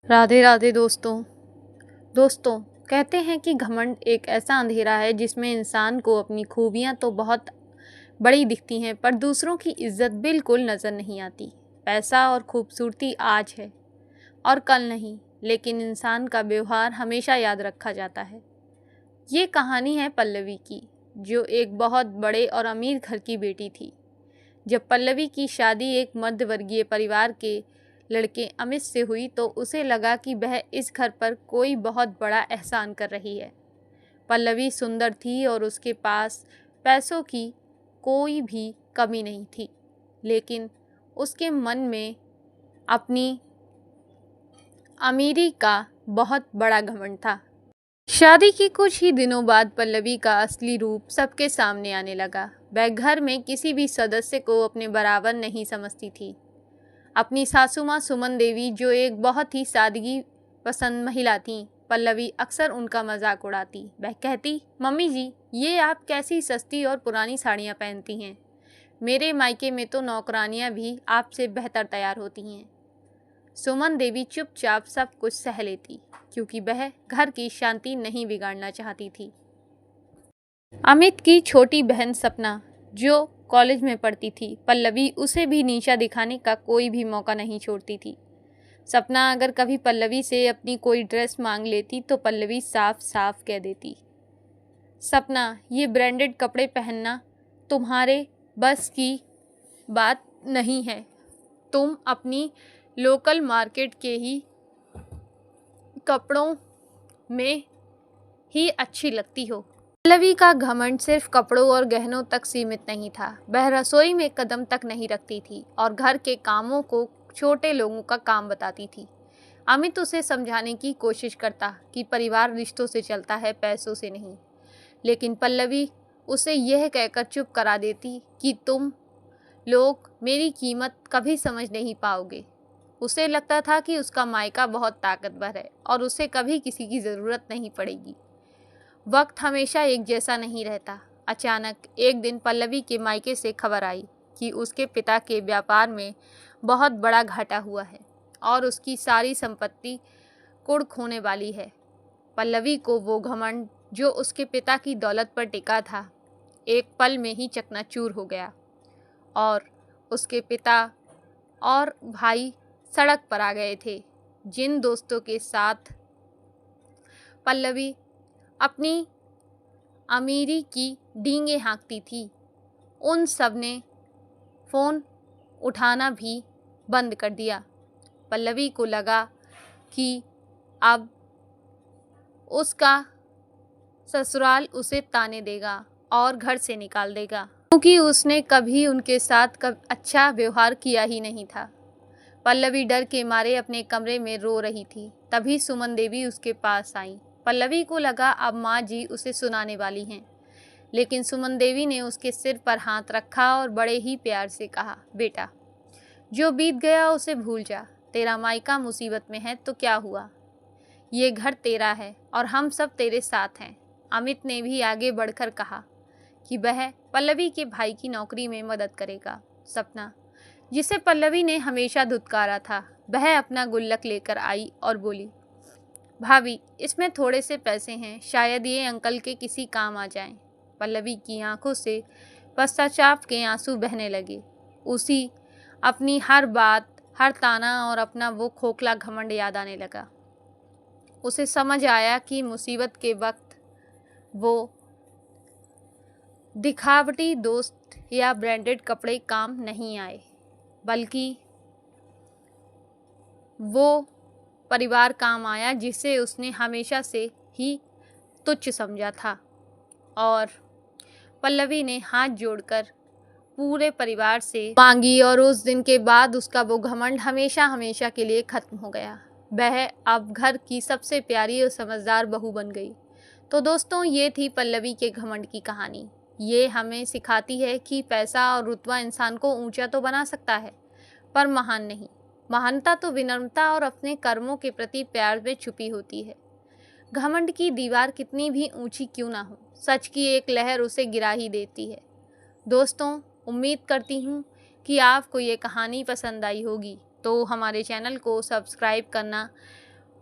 राधे राधे दोस्तों कहते हैं कि घमंड एक ऐसा अंधेरा है जिसमें इंसान को अपनी खूबियां तो बहुत बड़ी दिखती हैं पर दूसरों की इज्जत बिल्कुल नज़र नहीं आती। पैसा और खूबसूरती आज है और कल नहीं, लेकिन इंसान का व्यवहार हमेशा याद रखा जाता है। ये कहानी है पल्लवी की, जो एक बहुत बड़े और अमीर घर की बेटी थी। जब पल्लवी की शादी एक मध्यवर्गीय परिवार के लड़के अमित से हुई तो उसे लगा कि वह इस घर पर कोई बहुत बड़ा एहसान कर रही है। पल्लवी सुंदर थी और उसके पास पैसों की कोई भी कमी नहीं थी, लेकिन उसके मन में अपनी अमीरी का बहुत बड़ा घमंड था। शादी के कुछ ही दिनों बाद पल्लवी का असली रूप सबके सामने आने लगा। वह घर में किसी भी सदस्य को अपने बराबर नहीं समझती थी। अपनी सासू माँ सुमन देवी, जो एक बहुत ही सादगी पसंद महिला थीं, पल्लवी अक्सर उनका मजाक उड़ाती। वह कहती, मम्मी जी, ये आप कैसी सस्ती और पुरानी साड़ियाँ पहनती हैं। मेरे मायके में तो नौकरानियाँ भी आपसे बेहतर तैयार होती हैं। सुमन देवी चुपचाप सब कुछ सह लेती, क्योंकि वह घर की शांति नहीं बिगाड़ना चाहती थी। अमित की छोटी बहन सपना, जो कॉलेज में पढ़ती थी, पल्लवी उसे भी नीचा दिखाने का कोई भी मौका नहीं छोड़ती थी। सपना अगर कभी पल्लवी से अपनी कोई ड्रेस मांग लेती तो पल्लवी साफ साफ कह देती, सपना, ये ब्रांडेड कपड़े पहनना तुम्हारे बस की बात नहीं है। तुम अपनी लोकल मार्केट के ही कपड़ों में ही अच्छी लगती हो। पल्लवी का घमंड सिर्फ कपड़ों और गहनों तक सीमित नहीं था। वह रसोई में कदम तक नहीं रखती थी और घर के कामों को छोटे लोगों का काम बताती थी। अमित उसे समझाने की कोशिश करता कि परिवार रिश्तों से चलता है, पैसों से नहीं, लेकिन पल्लवी उसे यह कहकर चुप करा देती कि तुम लोग मेरी कीमत कभी समझ नहीं पाओगे। उसे लगता था कि उसका मायका बहुत ताकतवर है और उसे कभी किसी की ज़रूरत नहीं पड़ेगी। वक्त हमेशा एक जैसा नहीं रहता। अचानक एक दिन पल्लवी के मायके से खबर आई कि उसके पिता के व्यापार में बहुत बड़ा घाटा हुआ है और उसकी सारी संपत्ति कुड़ खोने वाली है। पल्लवी को वो घमंड जो उसके पिता की दौलत पर टिका था, एक पल में ही चकनाचूर हो गया और उसके पिता और भाई सड़क पर आ गए थे। जिन दोस्तों के साथ पल्लवी अपनी अमीरी की डींगे हाँकती थी, उन सब ने फ़ोन उठाना भी बंद कर दिया। पल्लवी को लगा कि अब उसका ससुराल उसे ताने देगा और घर से निकाल देगा, क्योंकि उसने कभी उनके साथ अच्छा व्यवहार किया ही नहीं था। पल्लवी डर के मारे अपने कमरे में रो रही थी। तभी सुमन देवी उसके पास आई। पल्लवी को लगा अब माँ जी उसे सुनाने वाली हैं, लेकिन सुमन देवी ने उसके सिर पर हाथ रखा और बड़े ही प्यार से कहा, बेटा, जो बीत गया उसे भूल जा। तेरा मायका मुसीबत में है तो क्या हुआ, ये घर तेरा है और हम सब तेरे साथ हैं। अमित ने भी आगे बढ़कर कहा कि वह पल्लवी के भाई की नौकरी में मदद करेगा। सपना, जिसे पल्लवी ने हमेशा धुतकारा था, वह अपना गुल्लक लेकर आई और बोली, भाभी, इसमें थोड़े से पैसे हैं, शायद ये अंकल के किसी काम आ जाएं। पल्लवी की आंखों से पश्चाताप के आंसू बहने लगे। उसी अपनी हर बात, हर ताना और अपना वो खोखला घमंड याद आने लगा। उसे समझ आया कि मुसीबत के वक्त वो दिखावटी दोस्त या ब्रांडेड कपड़े काम नहीं आए, बल्कि वो परिवार काम आया जिसे उसने हमेशा से ही तुच्छ समझा था। और पल्लवी ने हाथ जोड़कर पूरे परिवार से मांगी और उस दिन के बाद उसका वो घमंड हमेशा हमेशा के लिए खत्म हो गया। वह अब घर की सबसे प्यारी और समझदार बहू बन गई। तो दोस्तों, ये थी पल्लवी के घमंड की कहानी। ये हमें सिखाती है कि पैसा और रुतबा इंसान को ऊंचा तो बना सकता है, पर महान नहीं। महानता तो विनम्रता और अपने कर्मों के प्रति प्यार में छुपी होती है। घमंड की दीवार कितनी भी ऊंची क्यों ना हो, सच की एक लहर उसे गिरा ही देती है। दोस्तों, उम्मीद करती हूँ कि आपको ये कहानी पसंद आई होगी, तो हमारे चैनल को सब्सक्राइब करना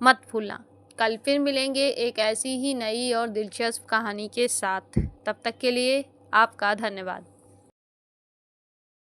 मत भूलना। कल फिर मिलेंगे एक ऐसी ही नई और दिलचस्प कहानी के साथ। तब तक के लिए आपका धन्यवाद।